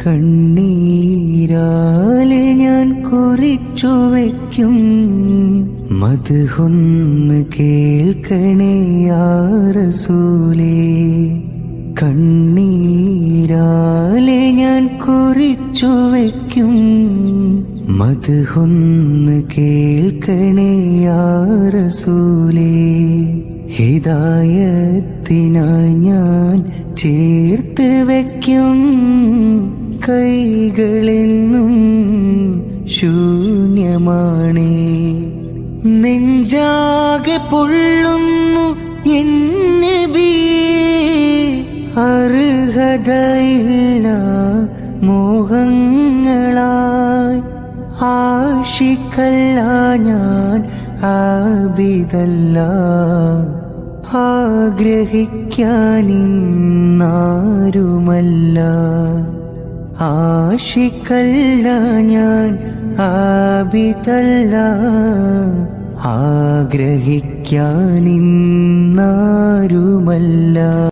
കണ്ണീരാലെ ഞാൻ കുറിച്ചു വയ്ക്കും മദ്ഹൊന്ന് കേൾക്കണേ യാ റസൂലേ. കണ്ണീരാലെ ഞാൻ കുറിച്ചു വയ്ക്കും മദ്ഹൊന്ന് കേൾക്കണേ യാ റസൂലേ. ഹിദായത്തിനായി ഞാൻ ചേർത്ത് വയ്ക്കും കൈകളെന്നും ശൂന്യമാണേ. നെഞ്ചാകെ പൊള്ളുന്നു എൻ നബിയേ, അർഹതയില്ല മോഹങ്ങളായി. ആശിക്കല്ല ഞാൻ ആബിദല്ല, ആഗ്രഹിക്കാനിന്നാരുമല്ല. ആശിക്കല്ല ഞാൻ ആബിദല്ല, ആഗ്രഹിക്കാനിന്നാരുമല്ല.